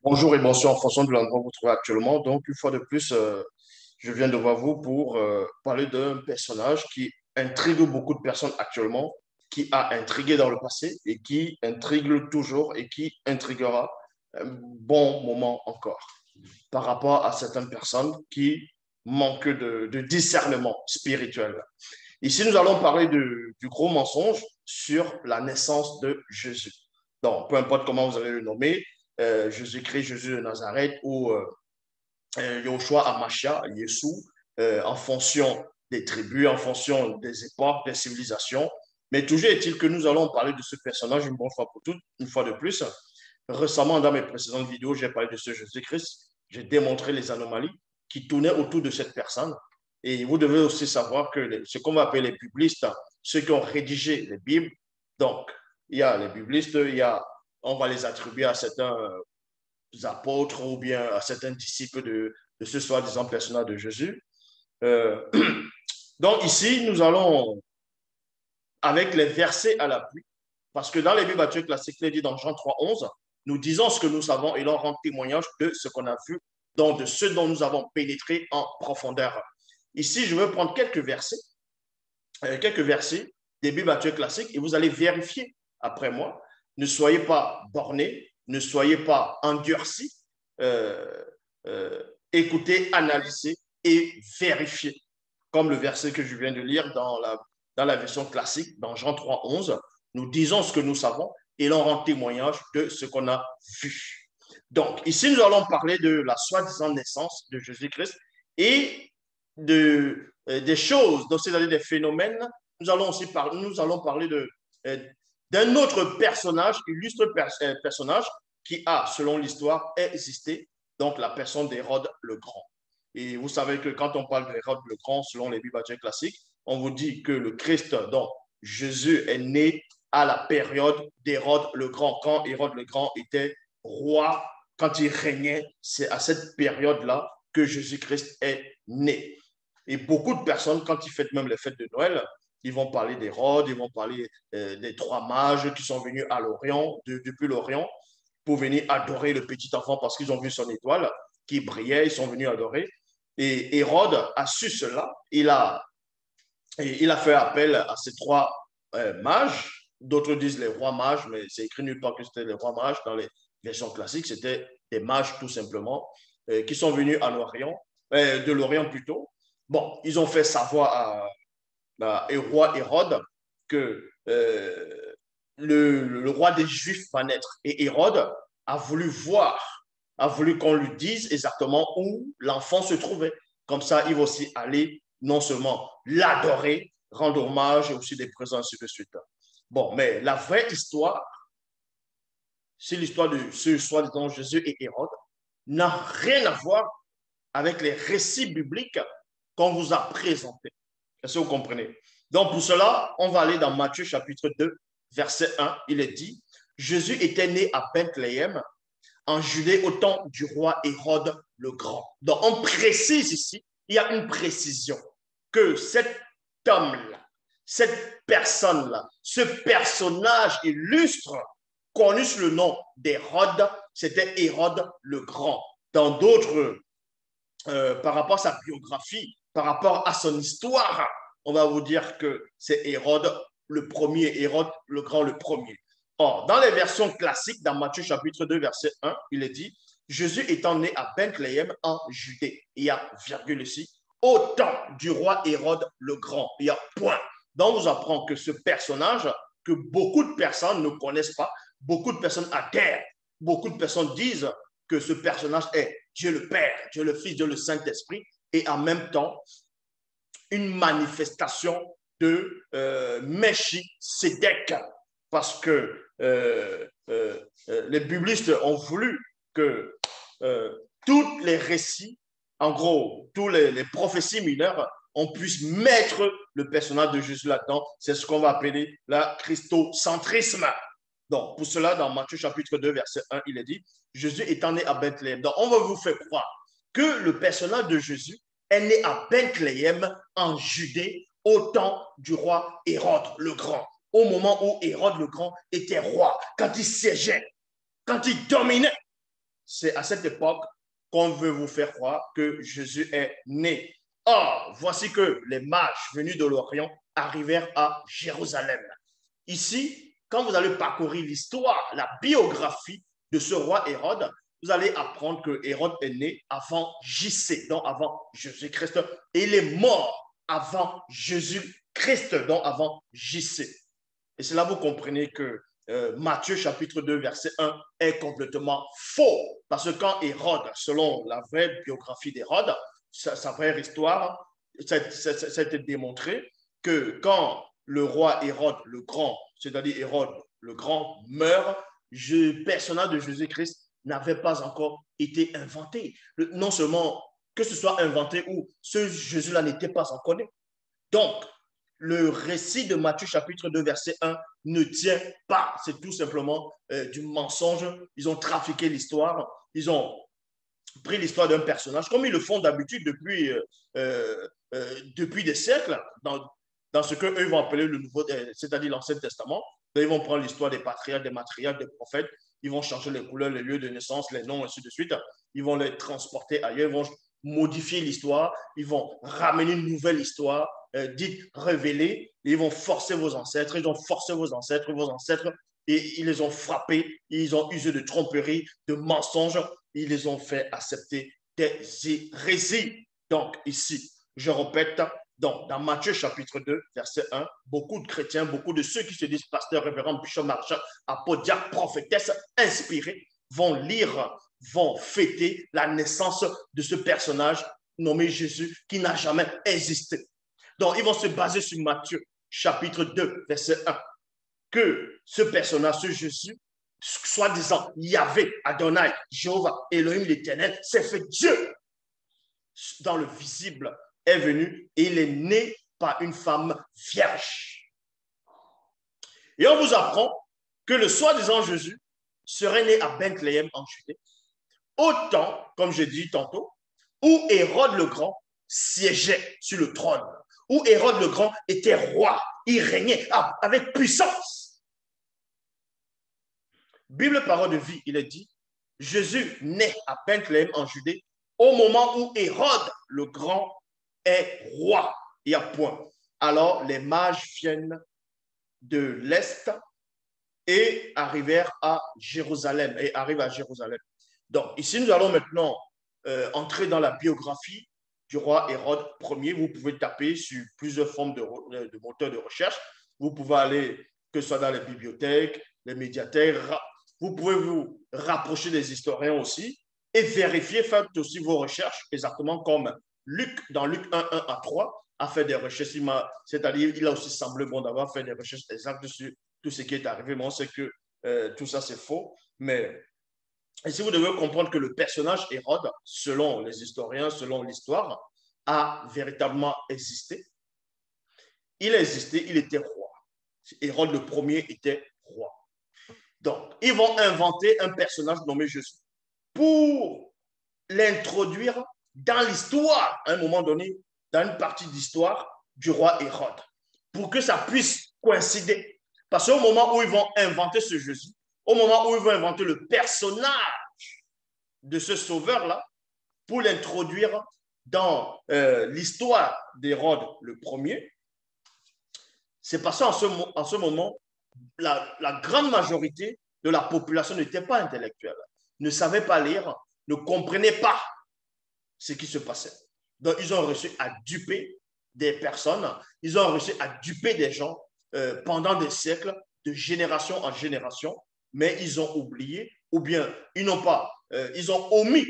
Bonjour et bonsoir en fonction de l'endroit où vous vous trouvez actuellement. Donc, une fois de plus, je viens devant vous pour parler d'un personnage qui intrigue beaucoup de personnes actuellement, qui a intrigué dans le passé et qui intrigue toujours et qui intriguera un bon moment encore par rapport à certaines personnes qui manquent de discernement spirituel. Ici, nous allons parler du gros mensonge sur la naissance de Jésus. Donc, peu importe comment vous allez le nommer, Jésus-Christ, Jésus de Nazareth ou Yoshua Amashia, Yeshua, en fonction des tribus, en fonction des époques, des civilisations. Mais toujours est-il que nous allons parler de ce personnage une bonne fois pour toutes, une fois de plus. Récemment, dans mes précédentes vidéos, j'ai parlé de ce Jésus-Christ. J'ai démontré les anomalies qui tournaient autour de cette personne. Et vous devez aussi savoir que ce qu'on va appeler les biblistes, ceux qui ont rédigé les Bibles, donc il y a les biblistes, on va les attribuer à certains apôtres ou bien à certains disciples de ce soi-disant personnage de Jésus. Euh, donc ici, nous allons, avec les versets à l'appui, parce que dans les Bibles actuelles classiques, il est dit dans Jean 3,11, nous disons ce que nous savons et l'on rend témoignage de ce qu'on a vu, donc de ce dont nous avons pénétré en profondeur. Ici, je veux prendre quelques versets des Bibles actuelles classiques et vous allez vérifier après moi. Ne soyez pas bornés, ne soyez pas endurcis. Euh, Écoutez, analysez et vérifiez. Comme le verset que je viens de lire dans la version classique, dans Jean 3,11, nous disons ce que nous savons et l'on rend témoignage de ce qu'on a vu. Donc, ici, nous allons parler de la soi-disant naissance de Jésus-Christ et des choses, donc c'est-à-dire des phénomènes. Nous allons parler d'un autre personnage, personnage qui a, selon l'histoire, existé, donc la personne d'Hérode le Grand. Et vous savez que quand on parle d'Hérode le Grand, selon les Bibles classiques, on vous dit que le Christ, donc Jésus, est né à la période d'Hérode le Grand, quand Hérode le Grand était roi, quand il régnait, c'est à cette période-là que Jésus-Christ est né. Et beaucoup de personnes, quand ils fêtent même les fêtes de Noël, ils vont parler d'Hérode, ils vont parler des trois mages qui sont venus à l'Orient, depuis l'Orient, pour venir adorer le petit enfant parce qu'ils ont vu son étoile qui brillait, ils sont venus adorer. Et Hérode a su cela, il a fait appel à ces trois mages, d'autres disent les rois mages, mais c'est écrit nulle part que c'était les rois mages dans les versions classiques, c'était des mages tout simplement, qui sont venus à l'Orient, de l'Orient plutôt. Bon, ils ont fait savoir au roi Hérode que le roi des Juifs va naître. Et Hérode a voulu voir, a voulu qu'on lui dise exactement où l'enfant se trouvait. Comme ça, il va aussi aller non seulement l'adorer, rendre hommage et aussi des présents, ainsi de suite. Bon, mais la vraie histoire, c'est l'histoire de ce soi-disant Jésus et Hérode, n'a rien à voir avec les récits bibliques qu'on vous a présentés. Est-ce que vous comprenez? Donc, pour cela, on va aller dans Matthieu chapitre 2, verset 1. Il est dit, Jésus était né à Bethléem, en Judée, au temps du roi Hérode le Grand. Donc, on précise ici, il y a une précision, que cet homme-là, cette personne-là, ce personnage illustre, connu sous le nom d'Hérode, c'était Hérode le Grand. Dans d'autres par rapport à sa biographie, par rapport à son histoire, on va vous dire que c'est Hérode le premier, Hérode le grand le premier. Or, dans les versions classiques, dans Matthieu chapitre 2, verset 1, il est dit, Jésus étant né à Bethléem en Judée, il y a virgule ici, au temps du roi Hérode le grand, il y a point. Donc, on vous apprend que ce personnage, que beaucoup de personnes ne connaissent pas, beaucoup de personnes adhèrent, beaucoup de personnes disent que ce personnage est Dieu le Père, Dieu le Fils, Dieu le Saint-Esprit, et en même temps une manifestation de Melchisedec, parce que les biblistes ont voulu que tous les récits, en gros, tous les prophéties mineures, on puisse mettre le personnage de Jésus là-dedans. C'est ce qu'on va appeler le christocentrisme. Donc, pour cela, dans Matthieu chapitre 2, verset 1, il est dit, Jésus étant né à Bethléem. Donc, on va vous faire croire que le personnage de Jésus est né à Bethléem, en Judée, au temps du roi Hérode le Grand. Au moment où Hérode le Grand était roi, quand il siégeait, quand il dominait. c'est à cette époque qu'on veut vous faire croire que Jésus est né. Or, voici que les mages venus de l'Orient arrivèrent à Jérusalem. Ici, quand vous allez parcourir l'histoire, la biographie de ce roi Hérode, vous allez apprendre que Hérode est né avant JC, donc avant Jésus-Christ, et il est mort avant Jésus-Christ, donc avant JC. Et c'est là que vous comprenez que Matthieu chapitre 2, verset 1 est complètement faux. Parce que quand Hérode, selon la vraie biographie d'Hérode, sa vraie histoire, ça a été démontré que quand le roi Hérode le Grand, c'est-à-dire Hérode le Grand, meurt, le personnage de Jésus-Christ n'avait pas encore été inventé. Non seulement que ce soit inventé ou ce Jésus-là n'était pas encore né. Donc, le récit de Matthieu chapitre 2, verset 1 ne tient pas. C'est tout simplement du mensonge. Ils ont trafiqué l'histoire. Ils ont pris l'histoire d'un personnage, comme ils le font d'habitude depuis des siècles, dans ce qu'eux vont appeler le Nouveau, c'est-à-dire l'Ancien Testament. Ils vont prendre l'histoire des patriarches, des matriarches, des prophètes. Ils vont changer les couleurs, les lieux de naissance, les noms, ainsi de suite. Ils vont les transporter ailleurs. Ils vont modifier l'histoire. Ils vont ramener une nouvelle histoire dite révélée. Ils vont forcer vos ancêtres. Ils ont forcé vos ancêtres, et ils les ont frappés. Ils ont usé de tromperie, de mensonges. Ils les ont fait accepter des hérésies. Donc, ici, je répète, donc, dans Matthieu chapitre 2, verset 1, beaucoup de chrétiens, beaucoup de ceux qui se disent pasteurs, révérends, bishop, marchand, apôtres, diacres, prophétesses, inspirés, vont lire, vont fêter la naissance de ce personnage nommé Jésus qui n'a jamais existé. Donc, ils vont se baser sur Matthieu chapitre 2, verset 1, que ce personnage, ce Jésus, soi-disant Yahvé, Adonai, Jéhovah, Elohim l'Éternel, s'est fait Dieu dans le visible, est venu et il est né par une femme vierge. Et on vous apprend que le soi-disant Jésus serait né à Bethléem en Judée, au temps, comme j'ai dit tantôt, où Hérode le Grand siégeait sur le trône, où Hérode le Grand était roi, il régnait avec puissance. Bible parole de vie, il est dit, Jésus naît à Bethléem en Judée au moment où Hérode le Grand est roi. Il y a point. Alors les mages viennent de l'Est et arrivèrent à Jérusalem, Donc ici, nous allons maintenant entrer dans la biographie du roi Hérode Ier. Vous pouvez taper sur plusieurs formes de moteurs de recherche. Vous pouvez aller, que ce soit dans les bibliothèques, les médiathèques. Vous pouvez vous rapprocher des historiens aussi et vérifier, faites aussi vos recherches, exactement comme Luc, dans Luc 1, 1 à 3, a fait des recherches, c'est-à-dire il a aussi semblé bon d'avoir fait des recherches exactes sur tout ce qui est arrivé. Mais on sait que tout ça c'est faux. Mais ici, vous devez comprendre que le personnage Hérode, selon les historiens, selon l'histoire, a véritablement existé. Il a existé, il était roi. Hérode le premier était roi. Donc, ils vont inventer un personnage nommé Jésus pour l'introduire dans l'histoire, à un moment donné, dans une partie d'histoire du roi Hérode, pour que ça puisse coïncider. Parce qu'au moment où ils vont inventer ce Jésus, au moment où ils vont inventer le personnage de ce sauveur-là, pour l'introduire dans l'histoire d'Hérode le premier, c'est parce qu'en ce moment, la grande majorité de la population n'était pas intellectuelle, ne savait pas lire, ne comprenait pas ce qui se passait. Donc, ils ont réussi à duper des personnes, ils ont réussi à duper des gens pendant des siècles, de génération en génération, mais ils ont oublié, ou bien ils n'ont pas, ils ont omis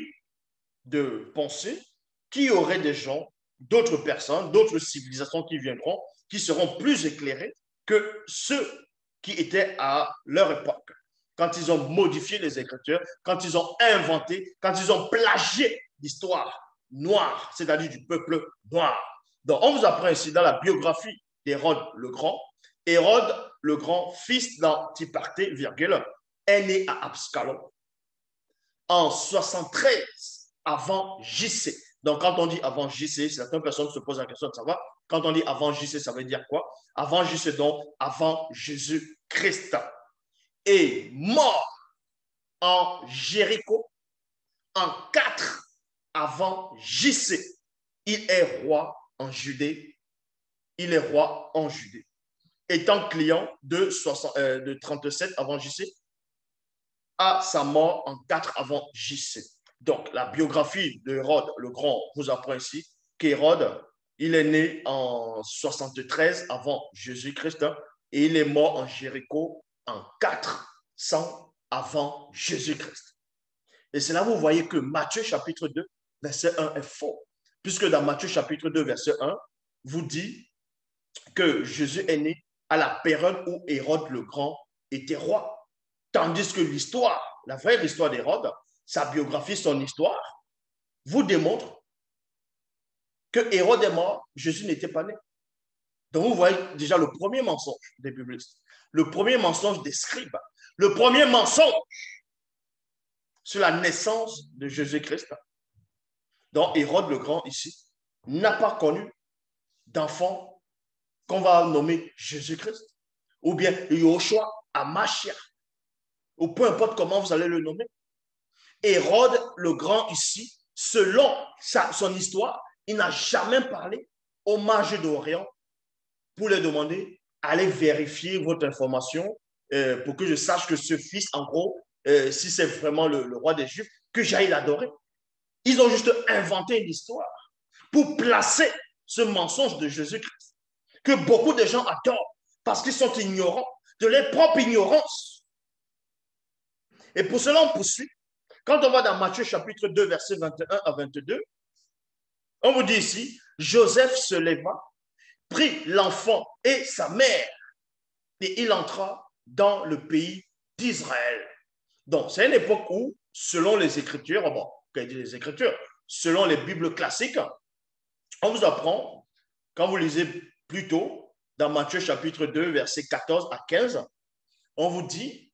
de penser qu'il y aurait des gens, d'autres personnes, d'autres civilisations qui viendront, qui seront plus éclairés que ceux qui étaient à leur époque. Quand ils ont modifié les Écritures, quand ils ont inventé, quand ils ont plagié l'histoire noire, c'est-à-dire du peuple noir. Donc, on vous apprend ici dans la biographie d'Hérode le Grand. Hérode le Grand, fils d'Antiparté, virgule, est né à Absalom en 73 avant JC. Donc, quand on dit avant JC, certaines personnes se posent la question de savoir, quand on dit avant JC, ça veut dire quoi? Avant JC, donc avant Jésus-Christ. Et mort en Jéricho en 4 avant JC. Il est roi en Judée. Il est roi en Judée. Étant client de 37 avant JC à sa mort en 4 avant JC. Donc, la biographie d'Hérode le Grand vous apprend ici qu'Hérode, il est né en 73 avant Jésus-Christ et il est mort en Jéricho en 400 avant Jésus-Christ. Et c'est là où vous voyez que Matthieu chapitre 2, verset 1 est faux. Puisque dans Matthieu chapitre 2, verset 1, vous dit que Jésus est né à la période où Hérode le Grand était roi. Tandis que l'histoire, la vraie histoire d'Hérode, sa biographie, son histoire, vous démontre que Hérode est mort, Jésus n'était pas né. Donc vous voyez déjà le premier mensonge des biblistes, le premier mensonge des scribes, le premier mensonge sur la naissance de Jésus-Christ. Donc Hérode le Grand ici n'a pas connu d'enfant qu'on va nommer Jésus-Christ, ou bien Yoshua Amashia, ou peu importe comment vous allez le nommer. Hérode le Grand ici, selon son histoire, il n'a jamais parlé aux mages d'Orient pour leur demander, allez vérifier votre information pour que je sache que ce fils, en gros, si c'est vraiment le roi des Juifs, que j'aille l'adorer. Ils ont juste inventé une histoire pour placer ce mensonge de Jésus-Christ que beaucoup de gens adorent parce qu'ils sont ignorants de leur propre ignorance. Et pour cela, on poursuit. Quand on va dans Matthieu chapitre 2, versets 21 à 22, on vous dit ici, Joseph se leva, prit l'enfant et sa mère, et il entra dans le pays d'Israël. Donc, c'est une époque où, selon les Écritures, bon, qu'est-ce que les Écritures, selon les Bibles classiques, on vous apprend, quand vous lisez plus tôt, dans Matthieu chapitre 2, versets 14 à 15, on vous dit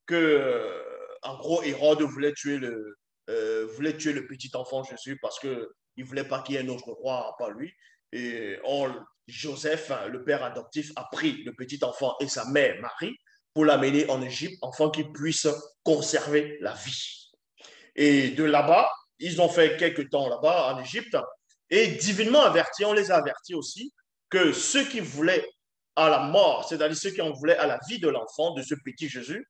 que, en gros, Hérode voulait tuer le petit enfant Jésus parce qu'il ne voulait pas qu'il y ait un autre roi par lui. Et Joseph, le père adoptif, a pris le petit enfant et sa mère, Marie, pour l'amener en Égypte, afin qu'il puisse conserver la vie. Et de là-bas, ils ont fait quelques temps là-bas en Égypte, et divinement avertis, on les a avertis aussi, que ceux qui voulaient à la mort, c'est-à-dire ceux qui en voulaient à la vie de l'enfant, de ce petit Jésus,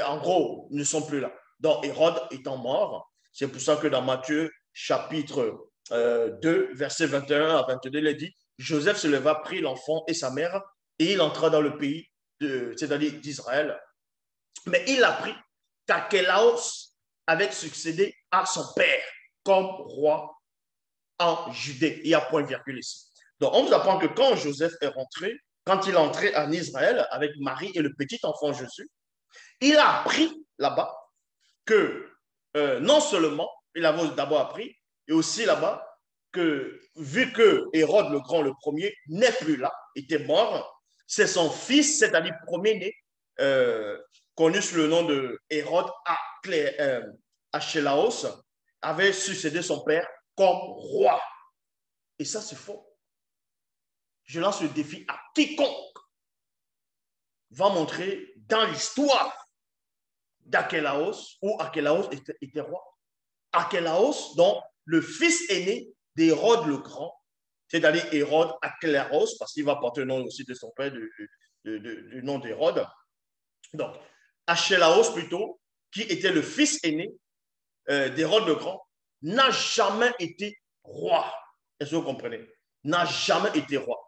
en gros, ne sont plus là. Donc, Hérode étant mort, c'est pour ça que dans Matthieu chapitre 2, versets 21 à 22, il est dit, Joseph se leva, prit l'enfant et sa mère, et il entra dans le pays, c'est-à-dire d'Israël. Mais il apprit qu'Archélaos avait succédé à son père comme roi en Judée. Il y a point virgule ici. Donc, on nous apprend que quand Joseph est rentré, quand il est entré en Israël avec Marie et le petit enfant Jésus, il a appris là-bas que non seulement, il avait d'abord appris, et aussi là-bas, que vu que Hérode le Grand, le premier, n'est plus là, était mort, c'est son fils, c'est-à-dire premier-né, connu sous le nom de Hérode Archélaos, avait succédé son père comme roi. Et ça, c'est faux. Je lance le défi à quiconque va montrer dans l'histoire d'Archélaos, où Archélaos était roi. Archélaos, donc le fils aîné d'Hérode le Grand, c'est-à-dire Hérode Archélaos, parce qu'il va porter le nom aussi de son père, du nom d'Hérode. Donc, Archélaos plutôt, qui était le fils aîné d'Hérode le Grand, n'a jamais été roi. Est-ce que vous comprenez? N'a jamais été roi.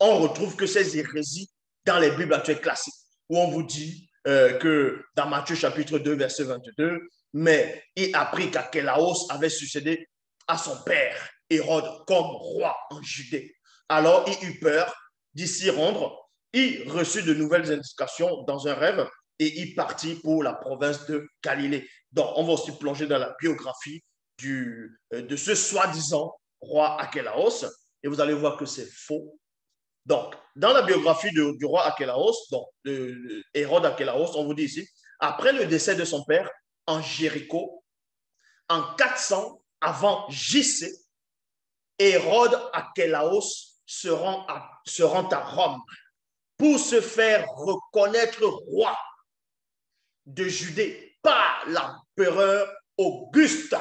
On retrouve que ces hérésies dans les Bibles actuelles classiques, où on vous dit que dans Matthieu chapitre 2, verset 22, mais il apprit qu'Archélaos avait succédé à son père, Hérode, comme roi en Judée. Alors il eut peur d'y s'y rendre. Il reçut de nouvelles indications dans un rêve et il partit pour la province de Galilée. Donc, on va aussi plonger dans la biographie de ce soi-disant roi Archélaos et vous allez voir que c'est faux. Donc, dans la biographie du roi Archélaos, donc de Hérode Archélaos, on vous dit ici, après le décès de son père en Jéricho, en 400 avant JC, Hérode Archélaos se rend à Rome pour se faire reconnaître roi de Judée par l'empereur Auguste.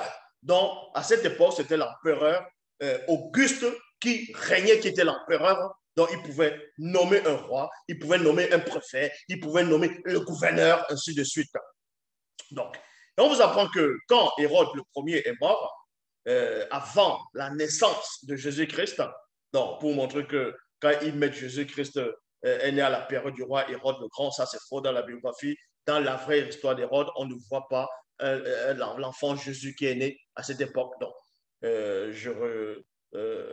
Donc, à cette époque, c'était l'empereur Auguste qui régnait, qui était l'empereur. Donc, il pouvait nommer un roi, il pouvait nommer un préfet, il pouvait nommer le gouverneur, ainsi de suite. Donc, on vous apprend que quand Hérode le premier est mort, avant la naissance de Jésus-Christ, donc pour montrer que quand ils mettent Jésus-Christ est né à la période du roi Hérode le Grand, ça c'est faux dans la biographie. Dans la vraie histoire d'Hérode, on ne voit pas l'enfant Jésus qui est né à cette époque. Donc,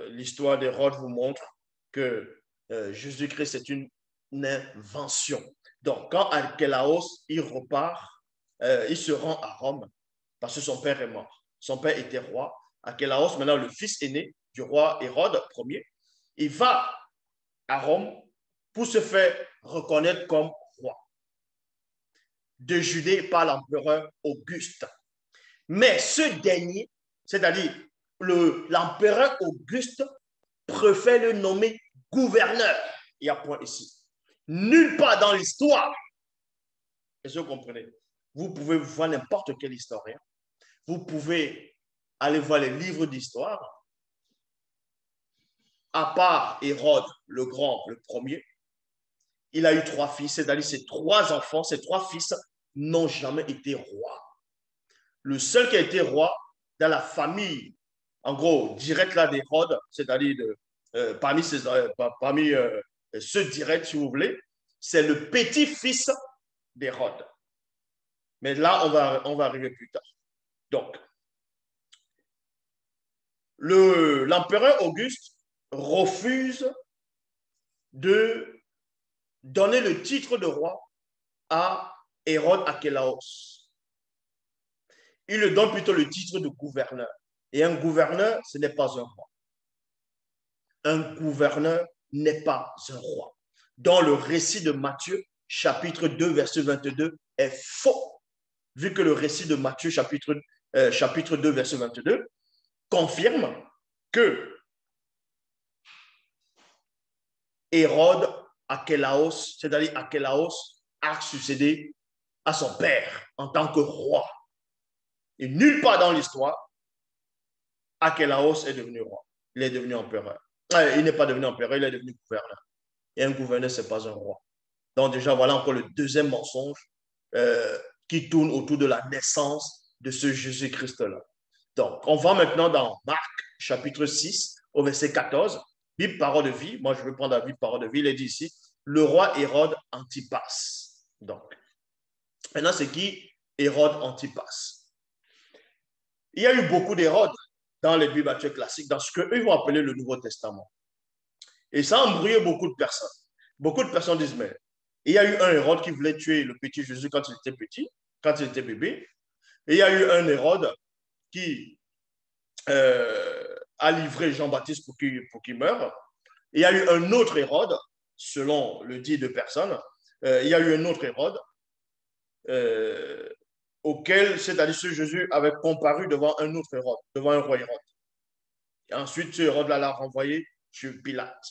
l'histoire d'Hérode vous montre que Jésus-Christ est une invention. Donc, quand Archélaos il repart, il se rend à Rome parce que son père est mort. Son père était roi. Archélaos, maintenant le fils aîné du roi Hérode Ier, il va à Rome pour se faire reconnaître comme roi de Judée par l'empereur Auguste. Mais ce dernier, c'est-à-dire l'empereur Auguste, préfère le nommer gouverneur. Il y a point ici. Nulle part dans l'histoire, est-ce que vous comprenez? Vous pouvez voir n'importe quel historien. Vous pouvez aller voir les livres d'histoire. À part Hérode le Grand, le premier, il a eu 3 fils, c'est-à-dire ses 3 enfants, ses 3 fils n'ont jamais été rois. Le seul qui a été roi dans la famille, en gros, direct là d'Hérode, c'est-à-dire parmi ceux directs, si vous voulez, c'est le petit-fils d'Hérode. Mais là, on va arriver plus tard. Donc, l'empereur Auguste refuse de donner le titre de roi à Hérode Archélaos. Il lui donne plutôt le titre de gouverneur. Et un gouverneur, ce n'est pas un roi. Un gouverneur n'est pas un roi. Dans le récit de Matthieu, chapitre 2, verset 22, est faux. Vu que le récit de Matthieu, chapitre 2, verset 22, confirme que Hérode Archélaos, c'est-à-dire Archélaos, a succédé à son père en tant que roi. Et nulle part dans l'histoire, Archélaos est devenu roi. Il est devenu empereur. Il n'est pas devenu empereur, il est devenu gouverneur. Et un gouverneur, ce n'est pas un roi. Donc déjà, voilà encore le deuxième mensonge qui tourne autour de la naissance de ce Jésus-Christ-là. Donc, on va maintenant dans Marc, chapitre 6, au verset 14. Bible, parole de vie. Moi, je vais prendre la Bible, parole de vie. Il est dit ici, le roi Hérode Antipas. Donc, maintenant, c'est qui Hérode Antipas? Il y a eu beaucoup d'Hérodes dans les Bibles actuelles classiques, dans ce qu'eux vont appeler le Nouveau Testament. Et ça a embrouillé beaucoup de personnes. Beaucoup de personnes disent, mais il y a eu un Hérode qui voulait tuer le petit Jésus quand il était petit, quand il était bébé. Et il y a eu un Hérode qui a livré Jean-Baptiste pour qu'il meure. Et il y a eu un autre Hérode, selon le dit de personnes, il y a eu un autre Hérode auquel, c'est-à-dire ce Jésus avait comparu devant un autre Hérode, devant un roi Hérode. Et ensuite, ce Hérode l'a renvoyé sur Pilate.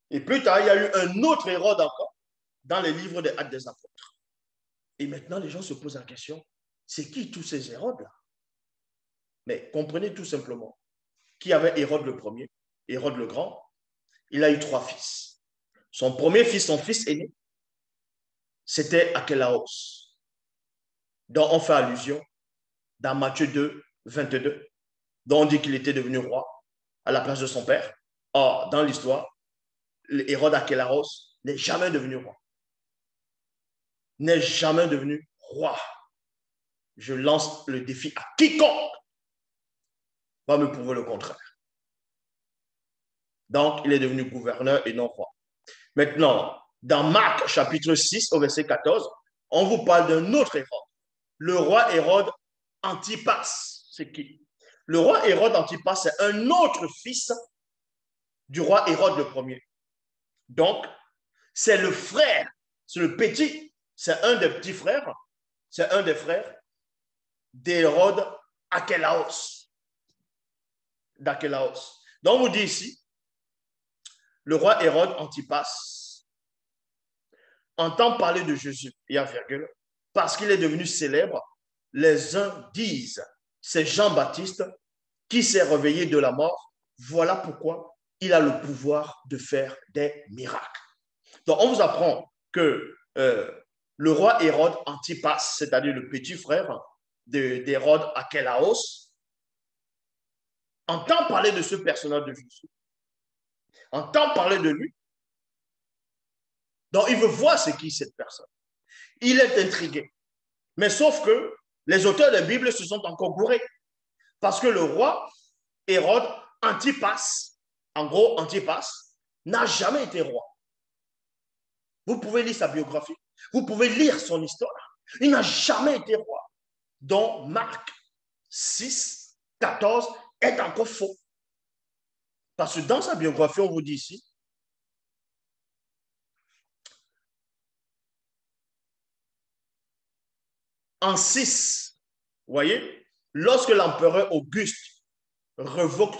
Et plus tard, il y a eu un autre Hérode encore dans les livres des Actes des Apôtres. Et maintenant, les gens se posent la question, c'est qui tous ces Hérodes-là? Mais comprenez tout simplement qui avait Hérode le premier, Hérode le Grand. Il a eu 3 fils. Son premier fils, son fils aîné, c'était Archélaos, dont on fait allusion dans Matthieu 2, 22, dont on dit qu'il était devenu roi à la place de son père. Or, dans l'histoire, Hérode Archélaos n'est jamais devenu roi. N'est jamais devenu roi. Je lance le défi à quiconque va me prouver le contraire. Donc, il est devenu gouverneur et non roi. Maintenant, dans Marc chapitre 6 au verset 14, on vous parle d'un autre Hérode. Le roi Hérode Antipas. C'est qui? Le roi Hérode Antipas, c'est un autre fils du roi Hérode le premier. Donc, c'est le frère, c'est le petit, c'est un des petits frères, c'est un des frères d'Hérode Archélaos. D'Archélaos. Donc, on vous dit ici, le roi Hérode Antipas entend parler de Jésus, il y a virgule, parce qu'il est devenu célèbre, les uns disent c'est Jean-Baptiste qui s'est réveillé de la mort. Voilà pourquoi il a le pouvoir de faire des miracles. Donc, on vous apprend que le roi Hérode Antipas, c'est-à-dire le petit frère d'Hérode Archélaos, entend parler de ce personnage de Jésus, entend parler de lui. Donc, il veut voir ce qui est cette personne. Il est intrigué. Mais sauf que les auteurs de la Bible se sont encore gourés. Parce que le roi Hérode Antipas, en gros Antipas, n'a jamais été roi. Vous pouvez lire sa biographie. Vous pouvez lire son histoire. Il n'a jamais été roi. Donc, Marc 6, 14 est encore faux. Parce que dans sa biographie, on vous dit ici, en 6, vous voyez, lorsque l'empereur Auguste révoque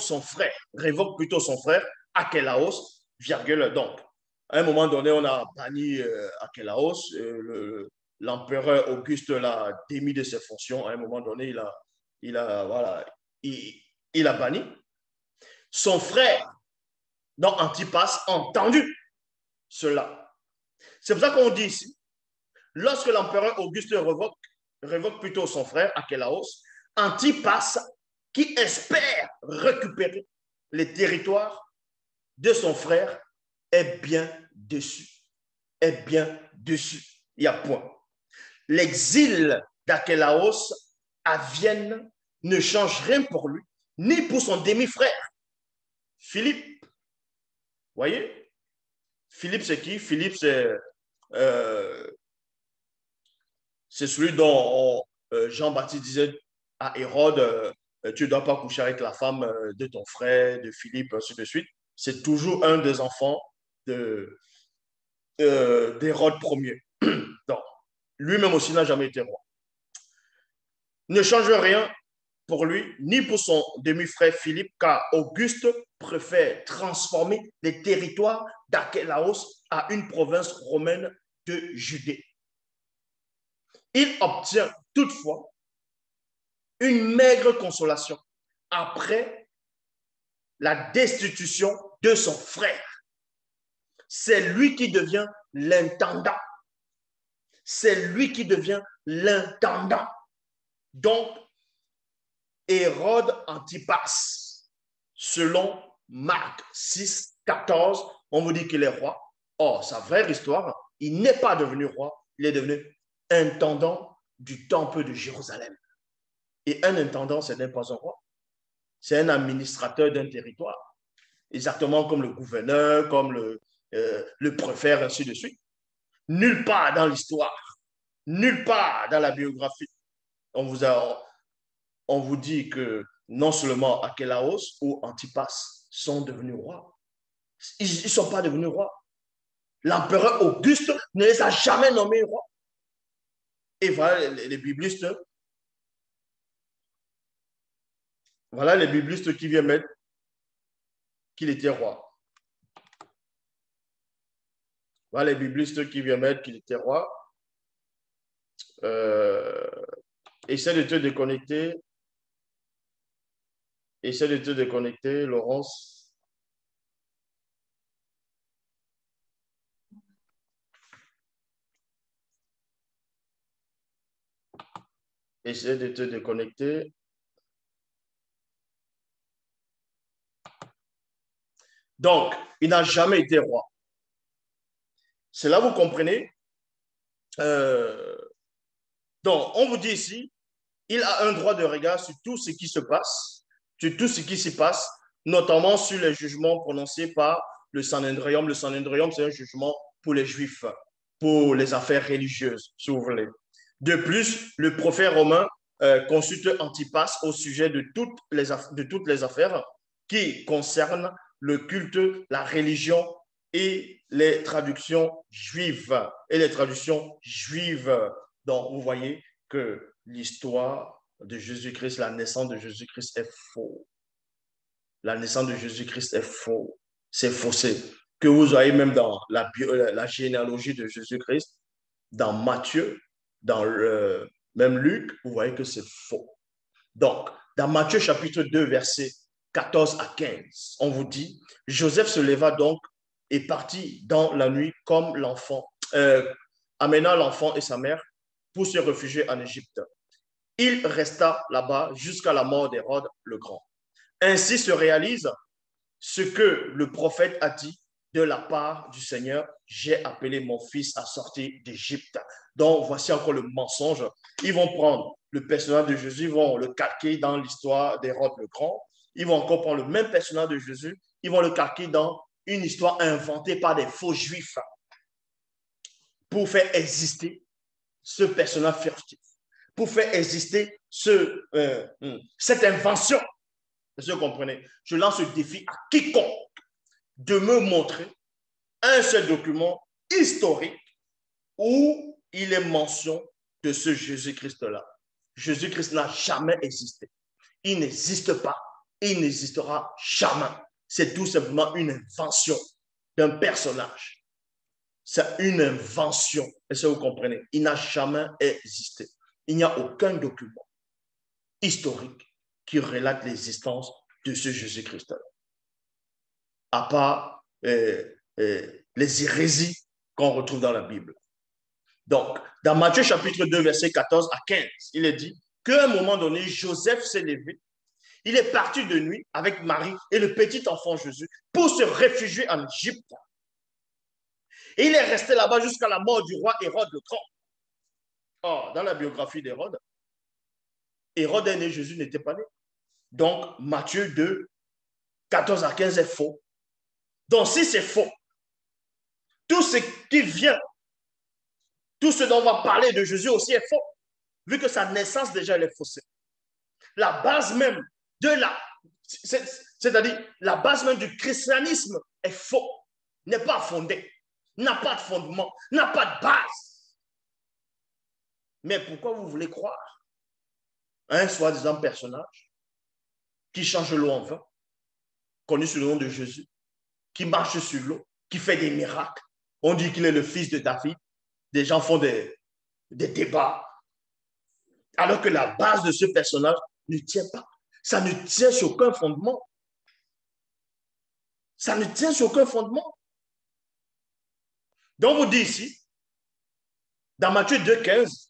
plutôt son frère, Archélaos, virgule, donc, à un moment donné, on a banni Archélaos, l'empereur Auguste l'a démis de ses fonctions, à un moment donné, voilà, il a banni. Son frère, donc Antipas, a entendu cela. C'est pour ça qu'on dit ici, lorsque l'empereur Auguste révoque plutôt son frère, Archélaos, Antipas, qui espère récupérer les territoires de son frère, est bien déçu. Est bien déçu. Il y a point. L'exil d'Archélaos à Vienne ne change rien pour lui, ni pour son demi-frère, Philippe. Vous voyez? Philippe, c'est qui? Philippe, c'est celui dont Jean-Baptiste disait à Hérode, tu ne dois pas coucher avec la femme de ton frère, de Philippe, ainsi de suite. C'est toujours un des enfants d'Hérode Ier. Donc, lui-même aussi n'a jamais été roi. Ne change rien pour lui, ni pour son demi-frère Philippe, car Auguste préfère transformer les territoires d'Archélaos à une province romaine de Judée. Il obtient toutefois une maigre consolation après la destitution de son frère. C'est lui qui devient l'intendant. C'est lui qui devient l'intendant. Donc, Hérode Antipas, selon Marc 6, 14, on vous dit qu'il est roi. Or, sa vraie histoire, il n'est pas devenu roi, il est devenu intendant du temple de Jérusalem. Et un intendant, ce n'est pas un roi, c'est un administrateur d'un territoire, exactement comme le gouverneur, comme le préfet, ainsi de suite. Nulle part dans l'histoire, nulle part dans la biographie, on vous dit que non seulement Archélaos ou Antipas sont devenus rois. Ils ne sont pas devenus rois. L'empereur Auguste ne les a jamais nommés rois. Et voilà les biblistes qui viennent mettre qu'il était roi. Voilà les biblistes qui viennent mettre qu'il était roi. Essaie de te déconnecter. Essaie de te déconnecter, Laurence. Essaie de te déconnecter. Donc, il n'a jamais été roi. C'est là vous comprenez. Donc, on vous dit ici, il a un droit de regard sur tout ce qui se passe, sur tout ce qui s'y passe, notamment sur les jugements prononcés par le Sanhedrium. Le Sanhedrium, c'est un jugement pour les Juifs, pour les affaires religieuses, si vous voulez. De plus, le prophète romain consulte Antipas au sujet de toutes les affaires qui concernent le culte, la religion et les traductions juives. Donc, vous voyez que l'histoire de Jésus-Christ, la naissance de Jésus-Christ est faux. La naissance de Jésus-Christ est faux. C'est faussé. Que vous voyez même dans la généalogie de Jésus-Christ, dans Matthieu, dans même Luc, vous voyez que c'est faux. Donc, dans Matthieu chapitre 2, versets 14 à 15, on vous dit, Joseph se leva donc et partit dans la nuit comme l'enfant, amenant l'enfant et sa mère pour se réfugier en Égypte. Il resta là-bas jusqu'à la mort d'Hérode le Grand. Ainsi se réalise ce que le prophète a dit de la part du Seigneur, j'ai appelé mon fils à sortir d'Égypte. Donc, voici encore le mensonge. Ils vont prendre le personnage de Jésus, ils vont le calquer dans l'histoire d'Hérode le Grand. Ils vont encore prendre le même personnage de Jésus, ils vont le calquer dans une histoire inventée par des faux juifs pour faire exister ce personnage furtif, pour faire exister cette invention. Est-ce que vous comprenez? Je lance le défi à quiconque de me montrer un seul document historique où il est mention de ce Jésus-Christ-là. Jésus-Christ n'a jamais existé. Il n'existe pas. Il n'existera jamais. C'est tout simplement une invention d'un personnage. C'est une invention. Est-ce que vous comprenez? Il n'a jamais existé. Il n'y a aucun document historique qui relate l'existence de ce Jésus-Christ-là. À part les hérésies qu'on retrouve dans la Bible. Donc, dans Matthieu chapitre 2, verset 14 à 15, il est dit qu'à un moment donné, Joseph s'est levé. Il est parti de nuit avec Marie et le petit enfant Jésus pour se réfugier en Égypte. Et il est resté là-bas jusqu'à la mort du roi Hérode le Grand. Or, dans la biographie d'Hérode, Hérode est né, Jésus n'était pas né. Donc, Matthieu 2, 14 à 15 est faux. Donc, si c'est faux, tout ce qui vient, tout ce dont on va parler de Jésus aussi est faux, vu que sa naissance déjà elle est faussée. La base même de c'est-à-dire la base même du christianisme est faux, n'est pas fondée, n'a pas de fondement, n'a pas de base. Mais pourquoi vous voulez croire à un soi-disant personnage qui change l'eau en vin, connu sous le nom de Jésus, qui marche sur l'eau, qui fait des miracles? On dit qu'il est le fils de David. Des gens font des débats, alors que la base de ce personnage ne tient pas. Ça ne tient sur aucun fondement. Ça ne tient sur aucun fondement. Donc, on vous dit ici, dans Matthieu 2,15,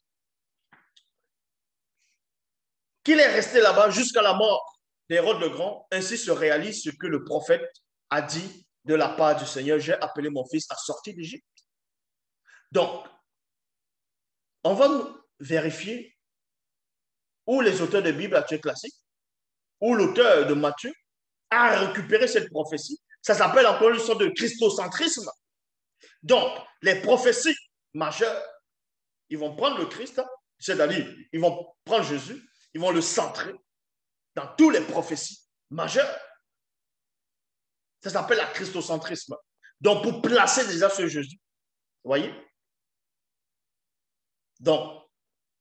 qu'il est resté là-bas jusqu'à la mort d'Hérode le Grand. Ainsi se réalise ce que le prophète a dit de la part du Seigneur, j'ai appelé mon fils à sortir d'Égypte. Donc, on va vérifier où les auteurs de Bible actuelle classique, où l'auteur de Matthieu a récupéré cette prophétie. Ça s'appelle encore une sorte de christocentrisme. Donc, les prophéties majeures, ils vont prendre le Christ, c'est-à-dire, ils vont prendre Jésus, ils vont le centrer dans toutes les prophéties majeures. Ça s'appelle le christocentrisme. Donc, pour placer déjà ce Jésus, vous voyez? Donc,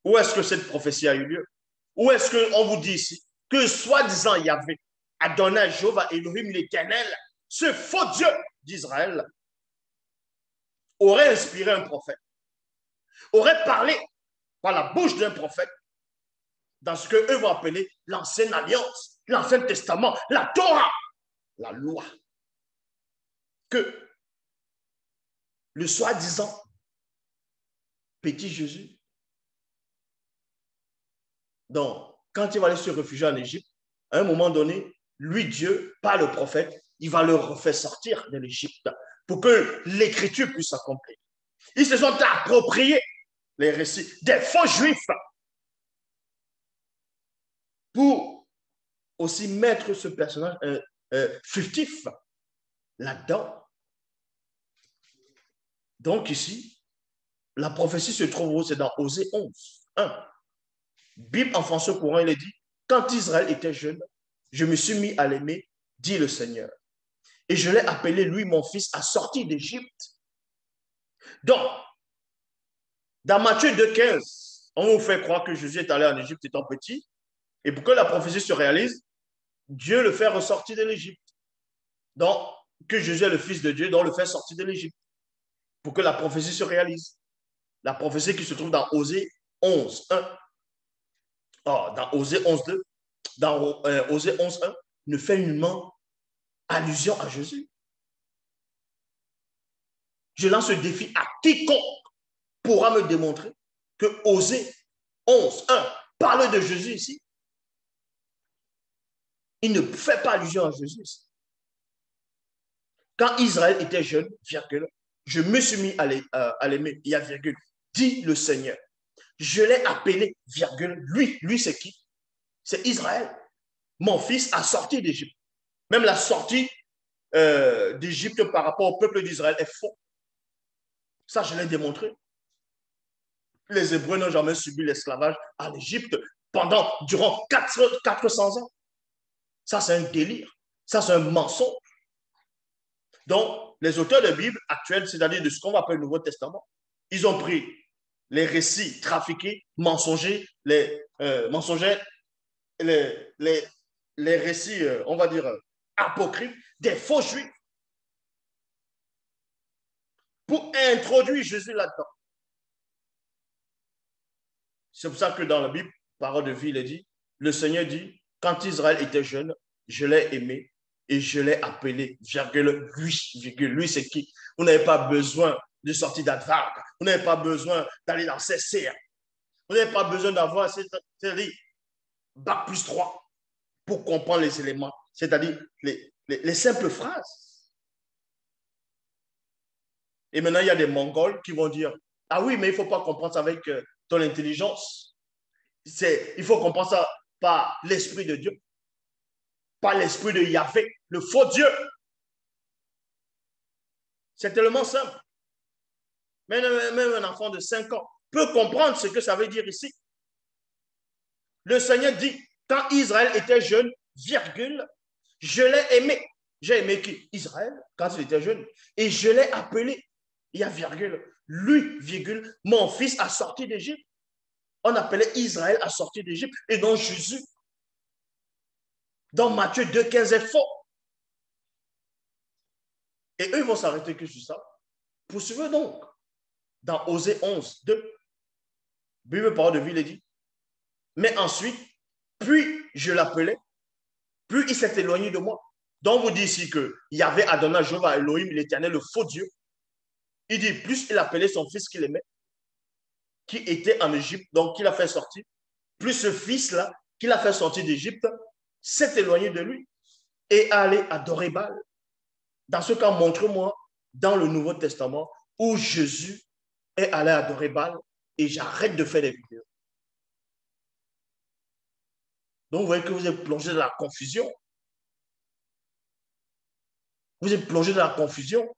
où est-ce que cette prophétie a eu lieu? Où est-ce qu'on vous dit ici que soi-disant Yahvé a donné à Jéhovah Elohim l'Éternel, ce faux Dieu d'Israël, aurait inspiré un prophète, aurait parlé par la bouche d'un prophète dans ce qu'eux vont appeler l'ancienne alliance, l'ancien testament, la Torah, la loi. Que le soi-disant petit Jésus, donc, quand il va aller se réfugier en Égypte, à un moment donné, lui, Dieu, par le prophète, il va le refaire sortir de l'Égypte pour que l'écriture puisse s'accomplir. Ils se sont appropriés les récits des faux juifs pour aussi mettre ce personnage fictif là-dedans. Donc ici, la prophétie se trouve où? C'est dans Osée 11, 1. Bible en français courant, il est dit, quand Israël était jeune, je me suis mis à l'aimer, dit le Seigneur. Et je l'ai appelé, lui, mon fils, à sortir d'Égypte. Donc, dans Matthieu 2,15, on vous fait croire que Jésus est allé en Égypte étant petit. Et pour que la prophétie se réalise, Dieu le fait ressortir de l'Égypte. Donc, que Jésus est le Fils de Dieu, donc le fait sortir de l'Égypte. Pour que la prophétie se réalise. La prophétie qui se trouve dans Osée 11, 1. Oh, dans Osée 11, 2, dans Osée 11.1, ne fait nullement allusion à Jésus. Je lance ce défi à quiconque pourra me démontrer que Osée 11.1 parle de Jésus ici. Il ne fait pas allusion à Jésus ici. Quand Israël était jeune, virgule, je me suis mis à l'aimer, il y a virgule, dit le Seigneur. Je l'ai appelé, virgule, lui c'est qui? C'est Israël. Mon fils a sorti d'Égypte. Même la sortie d'Égypte par rapport au peuple d'Israël est faux. Ça, je l'ai démontré. Les Hébreux n'ont jamais subi l'esclavage en Égypte durant 400 ans. Ça, c'est un délire. Ça, c'est un mensonge. Donc, les auteurs de Bible actuels, c'est-à-dire de ce qu'on va appeler le Nouveau Testament, ils ont pris les récits trafiqués, mensongers, les récits, on va dire, apocryphes, des faux juifs, pour introduire Jésus là-dedans. C'est pour ça que dans la Bible, parole de vie, il est dit, le Seigneur dit, quand Israël était jeune, je l'ai aimé et je l'ai appelé, virgule, lui c'est qui? Vous n'avez pas besoin de sortir d'Advark, vous n'avez pas besoin d'aller dans CCR, vous n'avez pas besoin d'avoir, c'est-à-dire, bac plus 3 pour comprendre les éléments, c'est-à-dire les simples phrases. Et maintenant, il y a des Mongols qui vont dire, ah oui, mais il ne faut pas comprendre ça avec ton intelligence. Il faut comprendre ça par l'Esprit de Dieu, par l'Esprit de Yahvé, le faux Dieu. C'est tellement simple. Même un enfant de 5 ans peut comprendre ce que ça veut dire ici. Le Seigneur dit, quand Israël était jeune, virgule, je l'ai aimé. J'ai aimé qui? Israël, quand il était jeune. Et je l'ai appelé, il y a virgule, lui, virgule, mon fils a sorti d'Égypte. On appelait Israël à sortir d'Égypte et non Jésus. Dans Matthieu 2,15 est faux. Et eux, ils vont s'arrêter que sur ça. Poursuivez donc. Dans Osée 11, 2, Bible parole de vie, il est dit. Mais ensuite, puis je l'appelais, plus il s'est éloigné de moi. Donc, vous dit ici que Yahvé Adonai, Jéhovah Elohim, l'Éternel, le faux Dieu. Il dit, plus il appelait son fils qu'il aimait, qui était en Égypte, donc qu'il a fait sortir, plus ce fils-là, qu'il a fait sortir d'Égypte, s'est éloigné de lui et allé adorer Baal. Dans ce cas, montre-moi dans le Nouveau Testament où Jésus est allé adorer Baal et j'arrête de faire des vidéos. Donc, vous voyez que vous êtes plongé dans la confusion. Vous êtes plongé dans la confusion.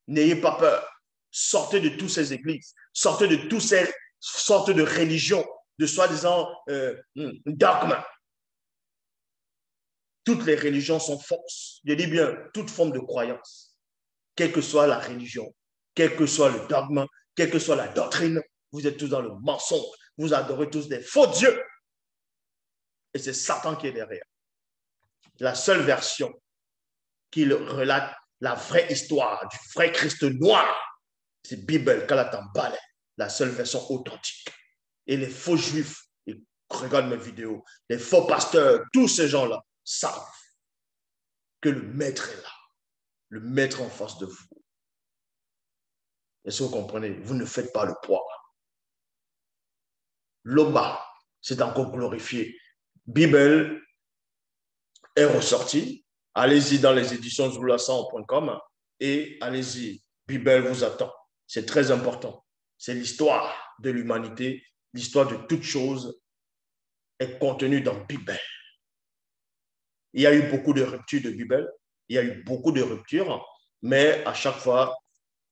N'ayez pas peur. Sortez de toutes ces églises. Sortez de toutes ces sortes de religions, de soi-disant dogmes. Toutes les religions sont fausses. Je dis bien, toute forme de croyance, quelle que soit la religion, quel que soit le dogme, quelle que soit la doctrine, vous êtes tous dans le mensonge. Vous adorez tous des faux dieux. Et c'est Satan qui est derrière. La seule version qui relate la vraie histoire du vrai Christ noir, c'est Bible, Kalatambale, la seule version authentique. Et les faux juifs, ils regardent mes vidéos, les faux pasteurs, tous ces gens-là savent que le maître est là, le maître en face de vous. Est-ce que vous comprenez? Vous ne faites pas le poids. L'Oba, c'est encore glorifié. Bible est ressorti. Allez-y dans les éditions zoulassan.com et allez-y. Bible vous attend. C'est très important. C'est l'histoire de l'humanité. L'histoire de toute chose est contenue dans Bible. Il y a eu beaucoup de ruptures de Bible. Il y a eu beaucoup de ruptures. Mais à chaque fois,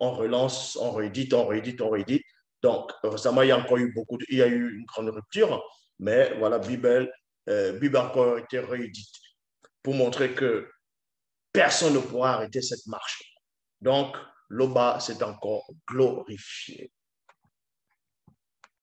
on relance, on réédite, on réédite, on réédite. Donc, récemment, il y a encore eu il y a eu une grande rupture. Mais voilà, Bible a encore été réédité pour montrer que personne ne pourra arrêter cette marche. Donc, l'Oba s'est encore glorifié.